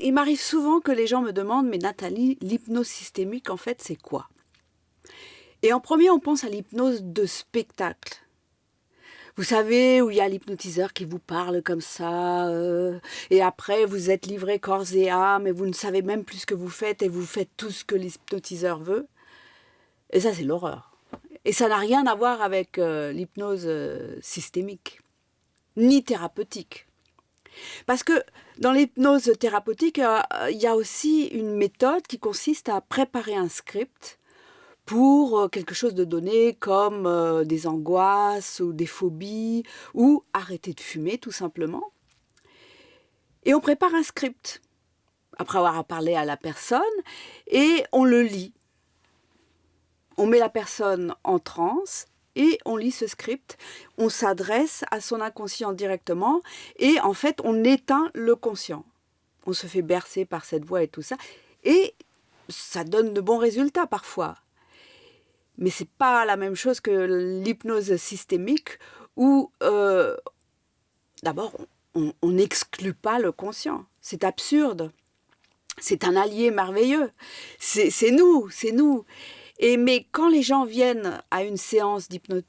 il m'arrive souvent que les gens me demandent « Mais Nathalie, l'hypnose systémique, en fait, c'est quoi ?» Et en premier, on pense à l'hypnose de spectacle. Vous savez, où il y a l'hypnotiseur qui vous parle comme ça, et après vous êtes livré corps et âme, et vous ne savez même plus ce que vous faites, et vous faites tout ce que l'hypnotiseur veut. Et ça, c'est l'horreur. Et ça n'a rien à voir avec l'hypnose systémique, ni thérapeutique. Parce que dans l'hypnose thérapeutique, il y a aussi une méthode qui consiste à préparer un script pour quelque chose de donné comme des angoisses ou des phobies ou arrêter de fumer tout simplement. Et on prépare un script après avoir parlé à la personne et on le lit. On met la personne en transe et on lit ce script. On s'adresse à son inconscient directement et en fait on éteint le conscient. On se fait bercer par cette voix et tout ça et ça donne de bons résultats parfois. Mais ce n'est pas la même chose que l'hypnose systémique où, d'abord, on n'exclut pas le conscient. C'est absurde. C'est un allié merveilleux. C'est nous, c'est nous. Mais quand les gens viennent à une séance d'hypnose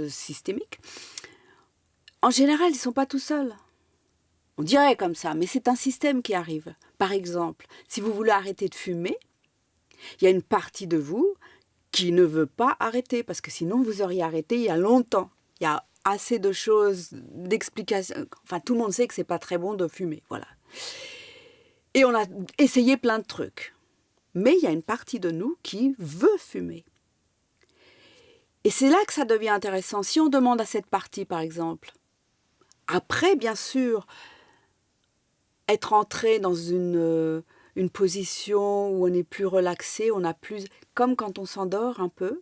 systémique, en général, ils ne sont pas tout seuls. On dirait comme ça, mais c'est un système qui arrive. Par exemple, si vous voulez arrêter de fumer, il y a une partie de vous qui ne veut pas arrêter, parce que sinon vous auriez arrêté il y a longtemps. Il y a assez de choses, d'explications. Enfin, tout le monde sait que c'est pas très bon de fumer, voilà. Et on a essayé plein de trucs. Mais il y a une partie de nous qui veut fumer. Et c'est là que ça devient intéressant. Si on demande à cette partie, par exemple, après, bien sûr, être entré dans une position où on est plus relaxé, on a plus, comme quand on s'endort un peu,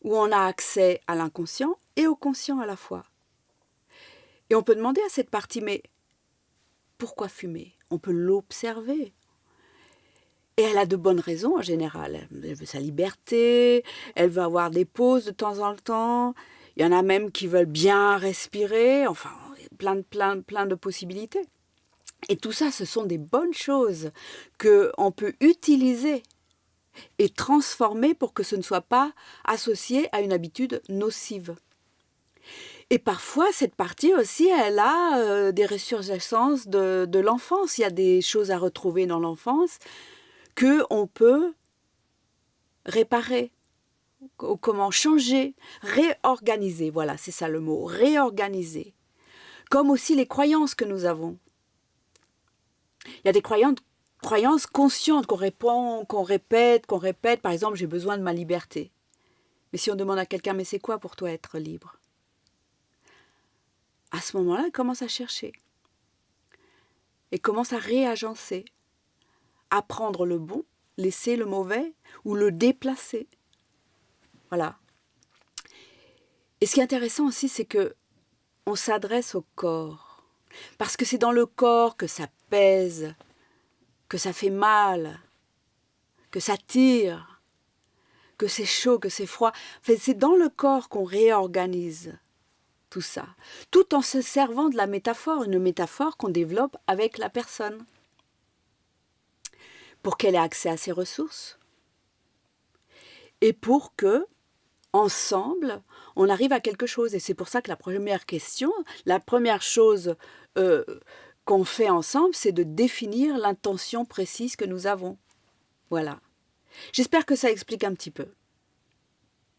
où on a accès à l'inconscient et au conscient à la fois. Et on peut demander à cette partie, mais pourquoi fumer ? On peut l'observer. Et elle a de bonnes raisons en général. Elle veut sa liberté, elle veut avoir des pauses de temps en temps. Il y en a même qui veulent bien respirer, enfin, plein de possibilités. Et tout ça, ce sont des bonnes choses qu'on peut utiliser et transformer pour que ce ne soit pas associé à une habitude nocive. Et parfois, cette partie aussi, elle a des ressurgescences de l'enfance. Il y a des choses à retrouver dans l'enfance qu'on peut réparer, comment changer, réorganiser. Voilà, c'est ça le mot, réorganiser. Comme aussi les croyances que nous avons. Il y a des croyances conscientes qu'on répète. Par exemple, j'ai besoin de ma liberté. Mais si on demande à quelqu'un, mais c'est quoi pour toi être libre ? À ce moment-là, il commence à chercher. Et commence à réagencer. À prendre le bon, laisser le mauvais ou le déplacer. Voilà. Et ce qui est intéressant aussi, c'est que on s'adresse au corps. Parce que c'est dans le corps que ça pèse, que ça fait mal, que ça tire, que c'est chaud, que c'est froid. Enfin, c'est dans le corps qu'on réorganise tout ça, tout en se servant de la métaphore, une métaphore qu'on développe avec la personne, pour qu'elle ait accès à ses ressources et pour que, ensemble, on arrive à quelque chose. Et c'est pour ça que la première chose qu'on fait ensemble, c'est de définir l'intention précise que nous avons. Voilà. J'espère que ça explique un petit peu.